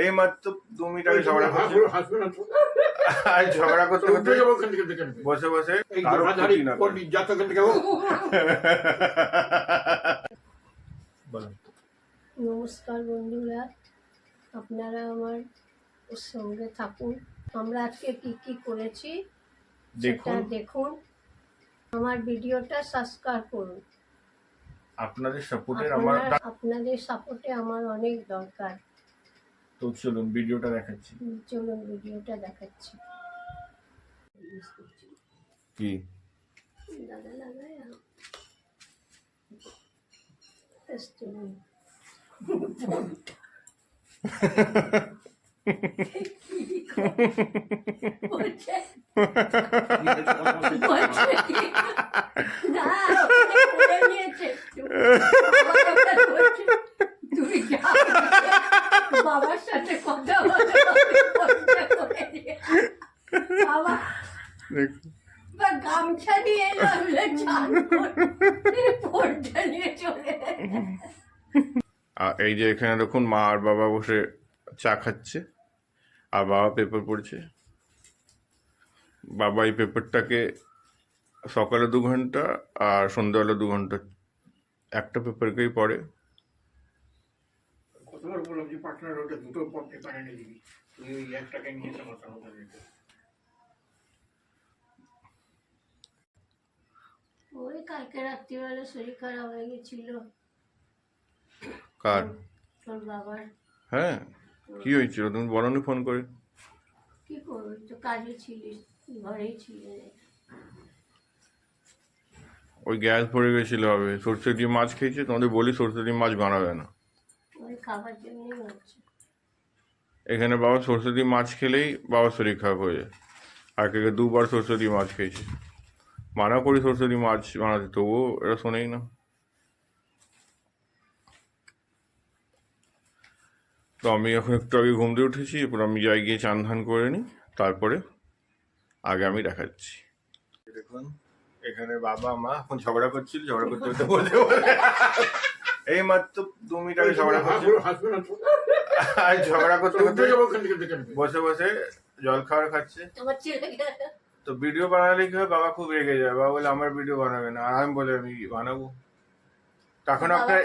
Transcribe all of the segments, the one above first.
এই মাত্র 2 মিনিট আগে ঝগড়া করছি, আর ঝগড়া করতে করতে বসে বসে কারো ক্ষতি না করে। নমস্কার বন্ধুরা, আপনারা আমার সঙ্গে থাকুন। আমরা আজকে কি কি করেছি সেটা দেখুন। আমার ভিডিওটা সাবস্ক্রাইব করুন। আপনাদের সাপোর্টে আমার অনেক দরকার। তো চলুন ভিডিওটা দেখাচ্ছি। কি দাদা লাগায় বাবার সাথে কথা বলে বাবা গামছা নিয়ে চলে। এই যে এখানে দেখুন মা আর বাবা বসে চা খাচ্ছে, আর বাবা পেপার পড়ছে। বাবা এই পেপারটাকে সকালে 2 ঘন্টা আর সন্ধ্যাবেলা 2 ঘন্টা একটা পেপারকেই পড়ে। কতবার বললাম যে পার্টনার ওটা দুটো পেপার এনে দিবি, তুই ওই একটাকে নিয়ে সমস্যা হবে। ওই কালকে রাত্রিবেলা শরীর খারাপ হয়ে গেছিল। কার? তোর বাবার। হ্যাঁ, কি হয়েছিল তুমি বলনি ফোন করে? কি করবি, তো কাজে ছিলিস, ঘরেই ছিলি। ওই গ্যাস ভরে গেছিল, হবে সরষে দিয়ে মাছ খেয়েছে। তোমাদের বলি সরষে দিয়ে মাছ বানাবে না, ওই খাবার জন্যই হচ্ছে। এখানে বাবা সরষে দিয়ে মাছ খেলেই বাবার শরীর খারাপ হয়ে যায়। আর কে 2বার সরষে দিয়ে মাছ খেয়েছে। মানা করি সরষে দিয়ে মাছ বানাতে, তবুও এরা শোনেই না। তো আমি এখন একটু আগে ঘুম দিয়ে উঠেছি, এরপর আমি যাই গিয়ে চান ধান করে নিই, তারপরে আগে আমি দেখাচ্ছি। দেখুন এখানে বাবা মা এখন ঝগড়া করছিল, ঝগড়া করতে করতে বলতে এই মাত্র 2 মিনিট আগে ঝগড়া করছি, আর ঝগড়া করতে করতে বসে বসে জল খাবার খাচ্ছে। তো ভিডিও বানালে কি হয়, বাবা খুব রেগে যায়। বাবা বলে আমার ভিডিও বানাবে না, আর আমি বলে আমি বানাবো। তখন আপনার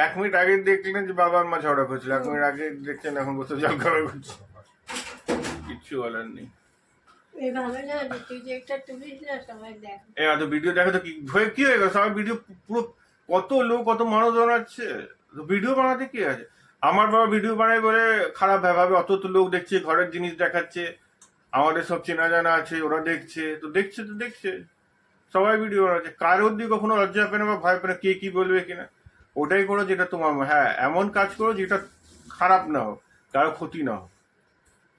1 মিনিট আগে দেখলেন যে বাবা মা ঝগড়া করছিল, 1 মিনিট আগে দেখছেন এখন বসে জল খাবার করছে। কিচ্ছু বলার নেই। ভিডিও দেখো তো কি হয়ে গেল, সবাই ভিডিও পুরো কত লোক কত মানুষ বানাচ্ছে। ভিডিও বানাতে কি আছে? আমার বাবা ভিডিও বানাই বলে খারাপ ভাবে অত তো লোক দেখছে, ঘরের জিনিস দেখাচ্ছে, আমাদের সব চেনা জানা আছে, ওরা দেখছে তো দেখছে সবাই ভিডিও বানাচ্ছে। কারোর দিকে কখনো লজ্জা পেনে বা ভয় পেনে কে কি বলবে কিনা। ওটাই করো যেটা তোমার, হ্যাঁ এমন কাজ করো যেটা খারাপ না হোক, কারো ক্ষতি না হোক।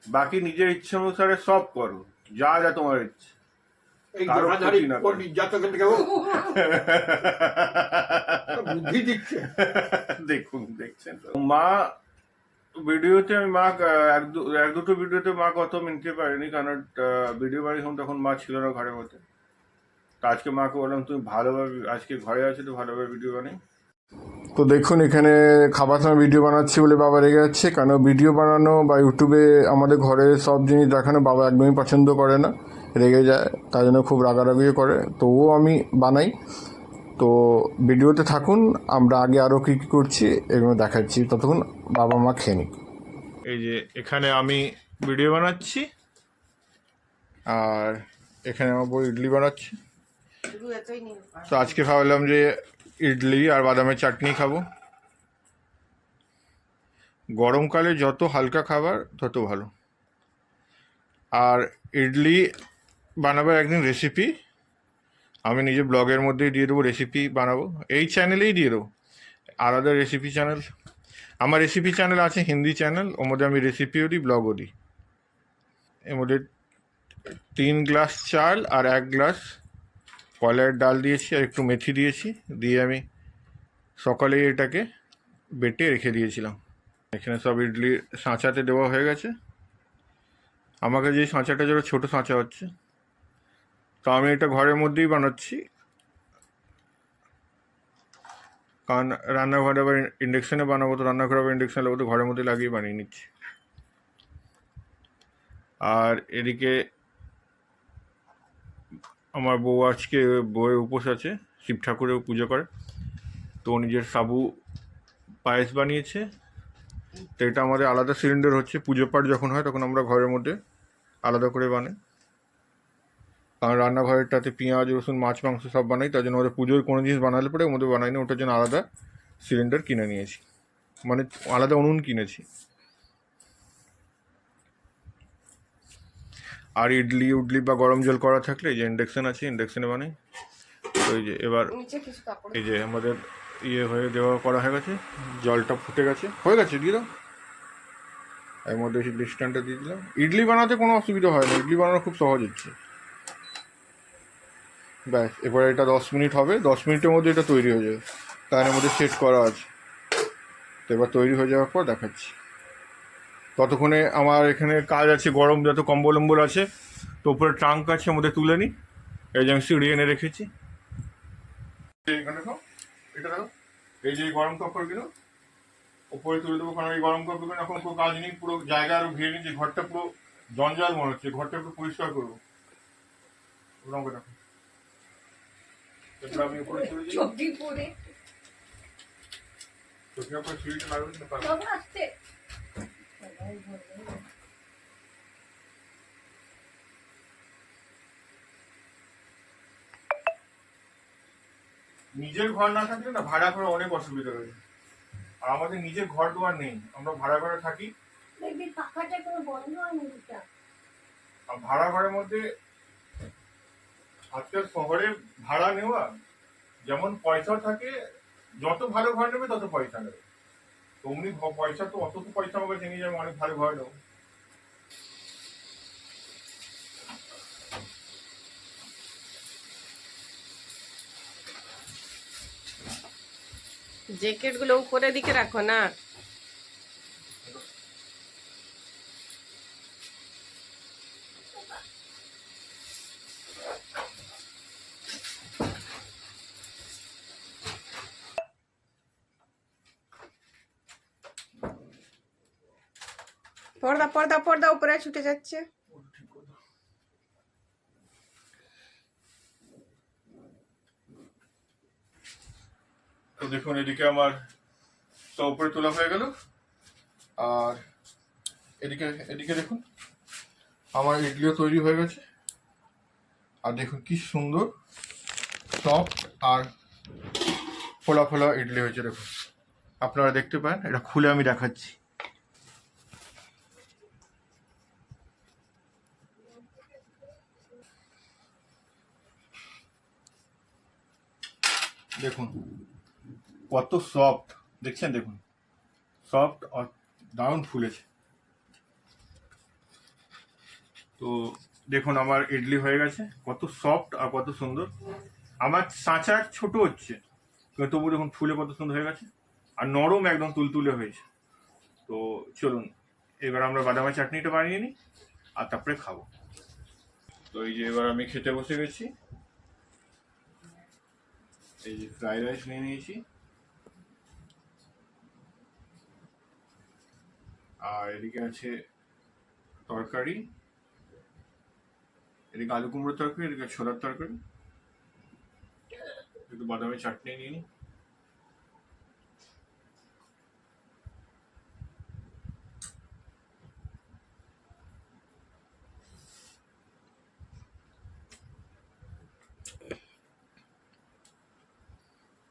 বাকি নিজের ইচ্ছে অনুসারে সব করো, যা যা তোমার ইচ্ছে। দেখুন দেখছেন মা ভিডিওতে, আমি মা এক দুটো ভিডিওতে মা কত মিনতে পারিনি, কারণ ভিডিও বানিয়েছিলাম তখন মা ছিল না ঘরের মধ্যে। তো আজকে মাকে বললাম তুমি ভালোভাবে, আজকে ঘরে আছো তো ভালোভাবে ভিডিও বানাই। তো দেখুন এখানে খাবার সময় ভিডিও বানাচ্ছি বলে বাবা রেগে যাচ্ছে, কারণ ভিডিও বানানো বা ইউটিউবে আমাদের ঘরে সব জিনিস দেখানো বাবা একদমই পছন্দ করে না, রেগে যায়, তার জন্য খুব রাগারাগিও করে। তবুও আমি বানাই। তো ভিডিওতে থাকুন, আমরা আগে আরও কী কী করছি এগুলো দেখাচ্ছি, ততক্ষণ বাবা মা খেয়ে নিক। এই যে এখানে আমি ভিডিও বানাচ্ছি, আর এখানে আমার বউ ইডলি বানাচ্ছে। তো আজকে ভাবলাম যে ইডলি আর বাদামের চাটনি খাবো। গরমকালে যত হালকা খাবার তত ভালো। আর ইডলি বানাবার একদিন রেসিপি আমি নিজে ব্লগের মধ্যেই দিয়ে দেবো, রেসিপি বানাবো এই চ্যানেলেই দিয়ে দেবো। আলাদা রেসিপি চ্যানেল, আমার রেসিপি চ্যানেল আছে, হিন্দি চ্যানেল, ওর মধ্যে আমি রেসিপিও দিই, ব্লগও দিই। এর মধ্যে 3 গ্লাস চাল আর 1 গ্লাস কলাইয়ের ডাল দিয়েছি, আর একটু মেথি দিয়েছি, দিয়ে আমি সকালে এটাকে বেটে রেখে দিয়েছিলাম। এখানে সব ইডলি সাঁচাতে দেওয়া হয়ে গেছে। আমাকে যে সাঁচাটা যেটা ছোটো সাঁচা হচ্ছে, তো আমি এটা ঘরের মধ্যেই বানাচ্ছি। কারণ রান্নাঘরে আবার ইন্ডাকশানে বানাবো, তো রান্নাঘরে আবার ইন্ডাকশান লাগবো, তো ঘরের মধ্যে লাগিয়ে বানিয়ে নিচ্ছি। আর এদিকে আমার বউ আজকে বউয়ের উপোস আছে, শিব ঠাকুরের পুজো করে, তো নিজের সাবু পায়েস বানিয়েছে। তো এটা আমাদের আলাদা সিলিন্ডার হচ্ছে, পুজো পাঠ যখন হয় তখন আমরা ঘরের মধ্যে আলাদা করে বানাই। কারণ রান্নাঘরেরটাতে পেঁয়াজ রসুন মাছ মাংস সব বানাই, তার জন্য আমাদের পুজোর কোনো জিনিস বানালে পরে ওর মধ্যে বানাই না, ওটার জন্য আলাদা সিলিন্ডার কিনে নিয়েছি, মানে আলাদা উনুন কিনেছি। আর ইডলি উডলি বা গরম জল করা থাকলে এই যে ইন্ডাকশান আছে, ইন্ডাকশানে বানাই। তো এই যে এবার এই যে আমাদের হয়ে দেওয়া করা হয়ে গেছে, জলটা ফুটে গেছে, হয়ে গেছে, দিয়ে দাও। এর মধ্যে ইডলি স্ট্যান্ডটা দিয়ে দিলাম। ইডলি বানাতে কোনো অসুবিধা হয় না, ইডলি বানানো খুব সহজ হচ্ছে। ব্যাস, এবারে এটা 10 মিনিট হবে, 10 মিনিটের মধ্যে এটা তৈরি হয়ে যাবে, তার মধ্যে সেট করা আছে। তো এবার তৈরি হয়ে যাওয়ার পর দেখাচ্ছি। ততক্ষণে আমার এখানে কাজ আছে, গরম যত কম্বল অম্বল আছে, তো উপরে ট্রাঙ্ক আছে, মধ্যে তুলে নিই। এই যে আমি সিঁড়ি এনে রেখেছি, এখানে দেখো, এটা দেখো, এই যে গরম কাপড়গুলো উপরে তুলে দেবো, কারণ এই গরম কাপড়গুলো এখন কোনো কাজ নেই, পুরো জায়গা আরো ঘিরে নিচ্ছি, ঘরটা পুরো জঞ্জাল মনে হচ্ছে, ঘরটা একটু পরিষ্কার করবো। দেখো আমি উপরে তুলে দিই, চটি পরে চোখের উপরে সিঁড়িটা লাগবে না পারবো। বাবা আসতে নিজের ঘর না থাকলে না ভাড়া করে অনেক অসুবিধা হয়েছে। আর আমাদের নিজের ঘর দুয়ার নেই, আমরা ভাড়া ঘরে থাকি। দেখবি পাখাটা কোনো বন্ধ হয় না। আর ভাড়া ঘরের মধ্যে আজকাল শহরে ভাড়া নেওয়া যেমন পয়সা থাকে, যত ভালো ঘর নেবে তত পয়সা নেবে। তো অমনি পয়সা তো অত তো পয়সা আমাকে জেনে যাবে, অনেক ভালো ঘর নেবো। জ্যাকেট গুলো উপরে দিকে রাখো না। পর্দা পর্দা পর্দা উপরে ছুটে যাচ্ছে। তো দেখুন এদিকে আমার তো উপরে তোলা হয়ে গেল, আর এদিকে এদিকে দেখুন আমার ইডলিও তৈরি হয়ে গেছে। আর দেখুন কি সুন্দর সফট আর ফোলা ফোলা ইডলি হয়েছে, দেখুন আপনারা দেখতে পান, এটা খুলে আমি দেখাচ্ছি। দেখুন কত সফট, দেখছেন, দেখুন সফট আর দারুণ ফুলেছে। তো দেখুন আমার ইডলি হয়ে গেছে, কত সফট আর কত সুন্দর। আমার সাঁচা ছোট হচ্ছে কিন্তু তবু দেখুন ফুলে কত সুন্দর হয়ে গেছে, আর নরম একদম তুলতুলে হয়েছে। তো চলুন এবার আমরা বাদামের চাটনিটা বানিয়ে নিই আর তারপরে খাবো। তো এই যে এবার আমি খেতে বসে গেছি, এই যে ফ্রাইড রাইস নিয়ে নিয়েছি, আর এদিকে আছে তরকারি, এদিকে আলু কুমড়োর তরকারি, এদিকে ছোলার তরকারি, একটু বাদামের চাটনি নিয়ে নিই।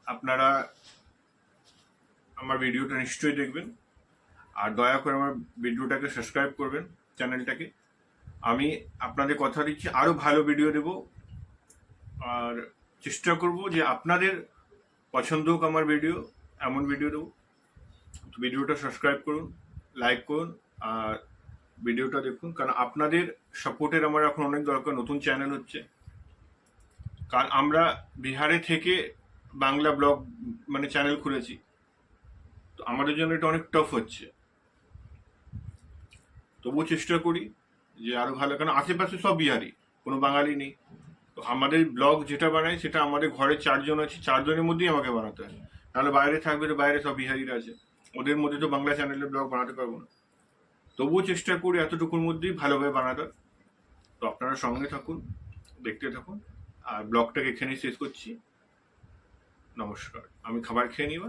আপনারা আমার ভিডিওটা নিশ্চয়ই দেখবেন, আর দয়া করে আমার ভিডিওটাকে সাবস্ক্রাইব করবেন, চ্যানেলটাকে। আমি আপনাদের কথা দিচ্ছি আরো ভালো ভিডিও দেব, আর চেষ্টা করব যে আপনাদের পছন্দ হোক আমার ভিডিও, এমন ভিডিও দেবো। তো ভিডিওটা সাবস্ক্রাইব করুন, লাইক করুন, আর ভিডিওটা দেখুন, কারণ আপনাদের সাপোর্টের আমার এখন অনেক দরকার। নতুন চ্যানেল হচ্ছে, কারণ আমরা বিহারে থেকে বাংলা ব্লগ মানে চ্যানেল খুলেছি, তো আমাদের জন্য এটা অনেক টাফ হচ্ছে। তবুও চেষ্টা করি যে আরো ভালো, কারণ আশেপাশে সব বিহারি, কোনো বাঙালি নেই। তো আমাদের ব্লগ যেটা বানাই সেটা আমাদের ঘরে 4 জন আছে, 4 জনের মধ্যেই আমাকে বানাতে হয়, নাহলে বাইরে থাকবে তো বাইরে সব বিহারিরা আছে, ওদের মধ্যে তো বাংলা চ্যানেলে ব্লগ বানাতে পারবো না। তবুও চেষ্টা করি এতটুকুর মধ্যেই ভালোভাবে বানাতে। তো আপনারা সঙ্গে থাকুন, দেখতে থাকুন। আর ব্লগটাকে এখানেই শেষ করছি। নমস্কার, আমি খাবার খেয়ে নিব।